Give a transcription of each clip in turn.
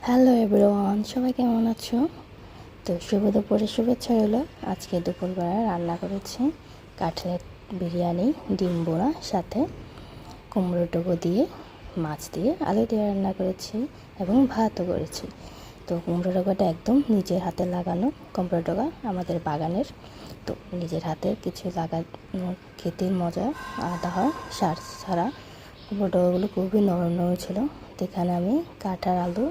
Hello everyone, সবাই কেমন আছো? তো শুভ দুপুরের শুভেচ্ছা রইল। আজকে দুপুরবেলা রান্না করেছি কাটলেট বিরিয়ানি, ডিম বোনা, সাথে কুমড়ো ডুবো দিয়ে মাছ দিয়ে আলু দিয়ে রান্না করেছি এবং ভাতও করেছি। তো কুমড়ো ডোকাটা একদম নিজের হাতে লাগানো কুমড়ো ডোকা, আমাদের বাগানের। তো নিজের হাতে কিছু লাগানো খেতে মজা আলাদা হয়, সার ছাড়া। কুমড়ো ডোকাগুলো খুবই নরম নরম ছিল। তো এখানে আমি কাঁঠার আলু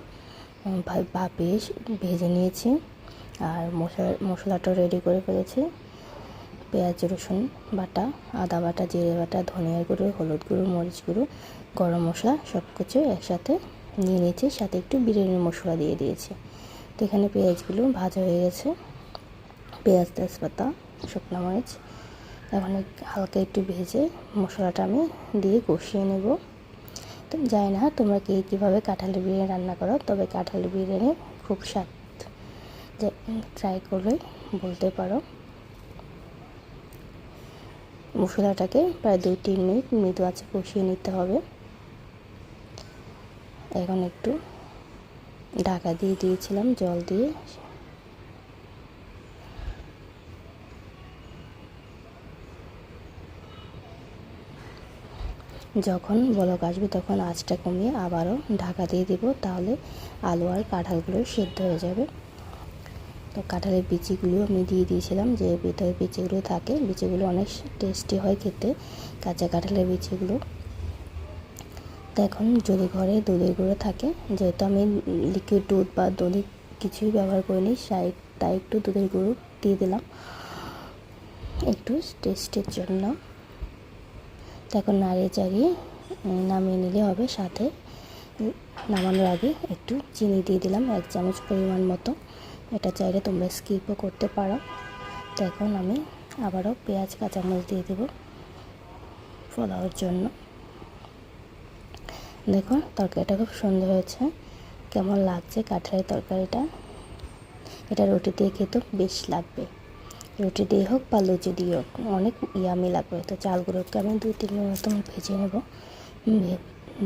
ভাপিয়ে ভেজে নিয়েছি আর মশলাটা রেডি করে ফেলেছি। পেঁয়াজ রসুন বাটা, আদা বাটা, জিরে বাটা, ধনিয়া গুঁড়ো, হলুদ গুঁড়ো, মরিচ গুঁড়ো, গরম মশলা সব কিছু একসাথে নিয়ে নিয়েছি, সাথে একটু বিরিয়ানি মশলা দিয়ে দিয়েছি। তো এখানে পেঁয়াজগুলো ভাজা হয়ে গেছে, পেঁয়াজ, তেজপাতা, শুকনো মরিচ। এখন হালকা একটু ভেজে মশলাটা আমি দিয়ে কষিয়ে নেব। তো জানি না তোমরা কীভাবে কাঁঠালের বিরিয়ানি রান্না করো, তবে কাঁঠালের বিরিয়ানি খুব স্বাদ, যে ট্রাই করলে বলতে পারো। মশলাটাকে প্রায় 2-3 মিনিট মৃদু আঁচে কষিয়ে নিতে হবে। এখন একটু ঢাকা দিয়ে দিয়েছিলাম জল দিয়ে। যখন বলক আসবে তখন আঁচটা কমিয়ে আবারও ঢাকা দিয়ে দেবো, তাহলে আলু আর কাঁঠালগুলো সেদ্ধ হয়ে যাবে। তো কাঁঠালের বিচিগুলো আমি দিয়ে দিয়েছিলাম, যে ভিতরে বিচিগুলো থাকে, বিচিগুলো অনেক টেস্টি হয় খেতে, কাঁচা কাঁঠালের বিচিগুলো। তো এখন যদি ঘরে দুধের গুঁড়ো থাকে, যেহেতু আমি লিকুইড দুধ বা দধি কিছুই ব্যবহার করিনি, তাই একটু দুধের গুঁড়ো দিয়ে দিলাম একটু টেস্টের জন্য। তো এখন নাড়িয়ে চাড়িয়ে নামিয়ে নিলে হবে। সাথে নামানোর আগে একটু চিনি দিয়ে দিলাম 1 চামচ পরিমাণ মতো। এটা চাইলে তোমরা স্কিপও করতে পারো। তো এখন আমি আবারও পেঁয়াজ কাঁচামরিচ দিয়ে দেবো ফোলানোর জন্য। দেখো তরকারিটা খুব সুন্দর হয়েছে, কেমন লাগছে কাঁঠালের তরকারিটা। এটা রুটি দিয়ে খেতে বেশ লাগবে, রুটি দিয়ে হোক বা লুচি দিয়ে হোক, অনেক ইয়ামি লাগবে। তো চালগুলোকে আমি 2-3 মিনিট মতো ভেজে নেব।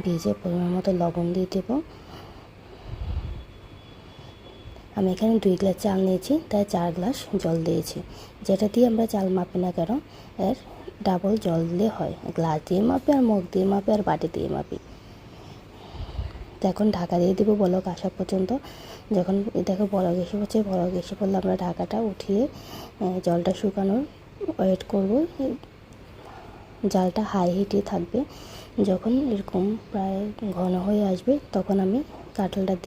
ভেজে পরিমাণ মতো লবণ দিয়ে দেবো। আমি এখানে 2 গ্লাস চাল নিয়েছি, তাই 4 গ্লাস জল দিয়েছি। যেটা দিয়ে আমরা চাল মাপি না কেন, এর ডাবল জল দিলে হয়। গ্লাস দিয়ে মাপি আর মগ দিয়ে মাপি আর বাটি দিয়ে মাপি। তো এখন ঢাকা দিয়ে দেবো বলক আসা পর্যন্ত। যখন দেখো বলক এসে পড়ছে, বলক এসে পড়লে আমরা ঢাকাটা উঠিয়ে জলটা শুকানোর ওয়েট করব। জালটা হাই হিটে থাকবে। যখন এরকম প্রায় ঘন হয়ে আসবে, তখন আমি কাঁঠালটা